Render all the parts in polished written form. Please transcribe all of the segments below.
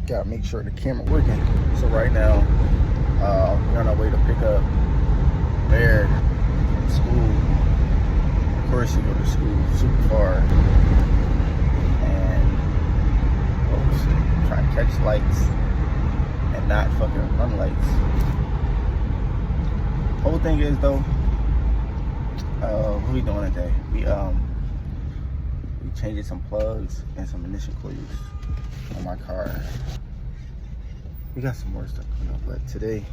gotta make sure the camera working. So right now, we're on our way to pick up Bear from school. Of course, you go to school super far, and trying to catch lights and not fucking run lights. Whole thing is though, what we doing today? We changing some plugs and some initial coils on my car. We got some more stuff coming up, but today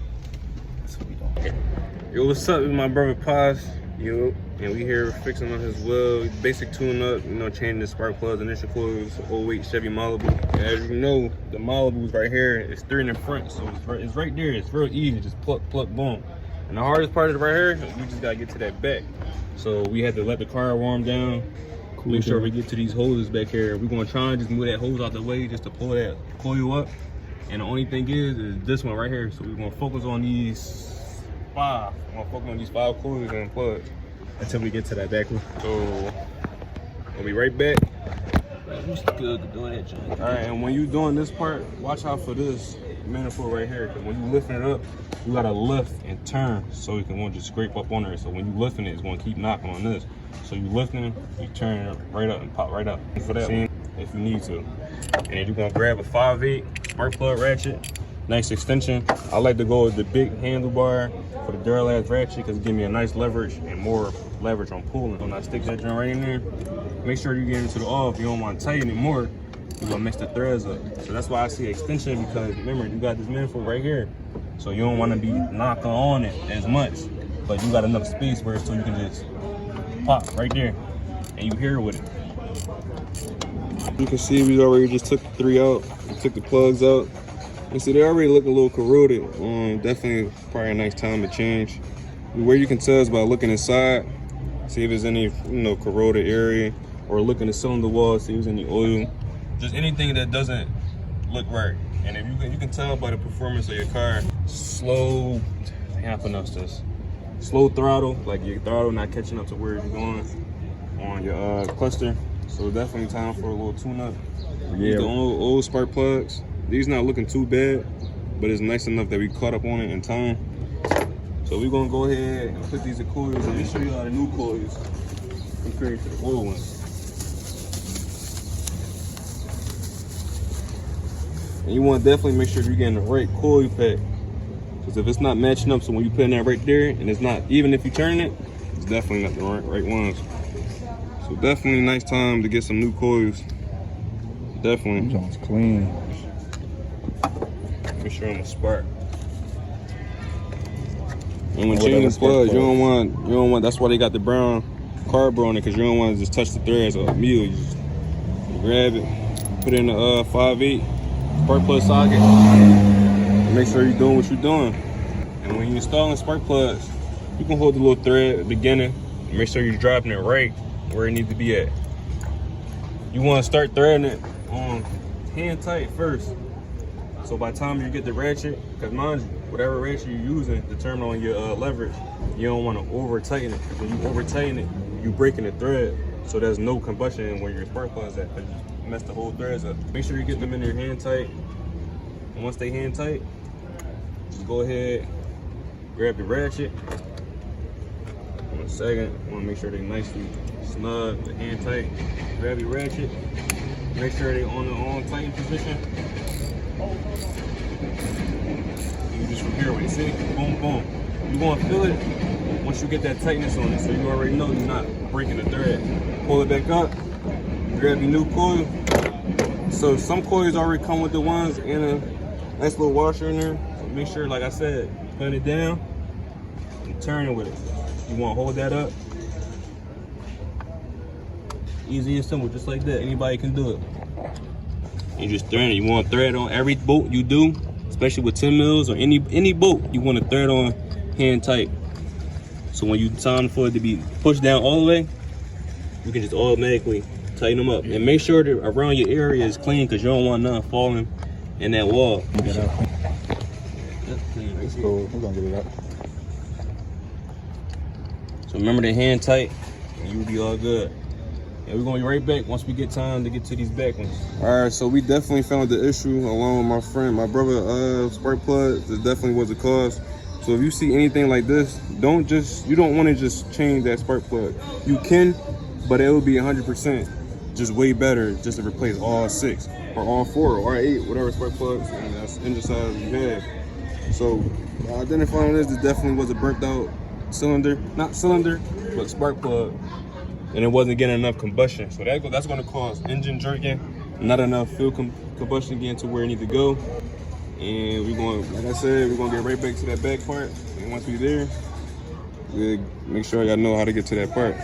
that's what we doing. Yo, what's up with my brother Paz? Yo, and we here fixing on his wheel, basic tune up, you know, changing the spark plugs, initial coils, 08 Chevy Malibu. As you know, the Malibu's right here. It's 3 in the front, so it's right there. It's real easy, just pluck, boom. And the hardest part of it right here, we just gotta get to that back. So we had to let the car warm down. Make sure we get to these hoses back here. We're gonna try and just move that hose out the way just to pull that coil up. And the only thing is this one right here. So we're gonna focus on these 5. We're gonna focus on these 5 coils and plugs until we get to that back one. So we'll be right back. Who's good at doing that, John? All right, and when you're doing this part, watch out for this manifold right here. Cause when you lifting it up, you gotta lift and turn so you can want to just scrape up on there. So when you lifting it, it's gonna keep knocking on this. So you lifting it, you turn it right up and pop right up. And for that one, if you need to. And then you're gonna grab a 5/8 spark plug ratchet, nice extension. I like to go with the big handlebar for the Duralast ratchet because it gives me a nice leverage and more leverage on pulling. When I stick that joint right in there, make sure you get into the off. You don't want to tighten it more, you're gonna mix the threads up. So that's why I see extension, because remember, you got this manifold right here. So you don't want to be knocking on it as much, but you got enough space where so you can just pop right there and you here with it. You can see we already just took the 3 out. We took the plugs out. You see they already look a little corroded. Definitely probably a nice time to change. Where you can tell is by looking inside, see if there's any corroded area, or look in the cylinder wall, see if there's any oil. Just anything that doesn't look right. And if you can tell by the performance of your car, slow, how pronounce this? Slow throttle, like your throttle not catching up to where you're going on your cluster. So definitely time for a little tune-up. Yeah. The old spark plugs. These not looking too bad, but it's nice enough that we caught up on it in time. So we're gonna go ahead and put these coils in. Let me show you how the new coils compared to the old ones. And you want to definitely make sure you're getting the right coil pack. Because if it's not matching up, so when you put that right there, and it's not, even if you turn it, it's definitely not the right ones. So definitely nice time to get some new coils. Definitely. John's clean. Make sure I'm a spark. And when changing plugs, you don't want. That's why they got the brown cardboard on it, because you don't want to just touch the threads or immediately. You just grab it, put it in the 5/8 spark plug socket. Make sure you're doing what you're doing. And when you're installing spark plugs, you can hold the little thread at the beginning and make sure you're dropping it right where it needs to be at. You want to start threading it on hand tight first. So by the time you get the ratchet, because mind you, whatever ratchet you're using determine on your leverage, you don't want to over tighten it. Because when you over tighten it, you're breaking the thread. So there's no combustion where your spark plugs at, because you mess the whole threads up. Make sure you get them in there hand tight. And once they hand tight, just go ahead, grab the ratchet. In a second, I want to make sure they're nicely snug, the hand tight. Grab your ratchet, make sure they're on the tighten position. You just repair with it, see? Boom, boom. You're going to feel it once you get that tightness on it, so you already know you're not breaking the thread. Pull it back up, grab your new coil. So some coils already come with the ones in a nice little washer in there. So make sure, like I said, put it down and turn it with it. You want to hold that up. Easy and simple, just like that. Anybody can do it. You just thread it. You want to thread on every bolt you do, especially with 10 mils or any bolt. You want to thread on hand tight. So when you time for it to be pushed down all the way, you can just automatically tighten them up. And make sure that around your area is clean, because you don't want nothing falling in that wall. That's clean. It's cool. We're gonna get it up. So remember the hand tight, and you'll be all good. And we're gonna be right back once we get time to get to these back ones. All right, so we definitely found the issue along with my friend, my brother, spark plug. This definitely was the cause. So if you see anything like this, you don't want to just change that spark plug. You can, but it will be 100% just way better just to replace all 6 or all 4 or 8, whatever spark plugs and that's engine size you have. So identifying this definitely was a burnt out cylinder, not cylinder, but spark plug. And it wasn't getting enough combustion. So that's gonna cause engine jerking, not enough fuel combustion getting to where it needs to go. And we're going, like I said, we're gonna get right back to that back part. And once we're there, we'll make sure y'all know how to get to that part.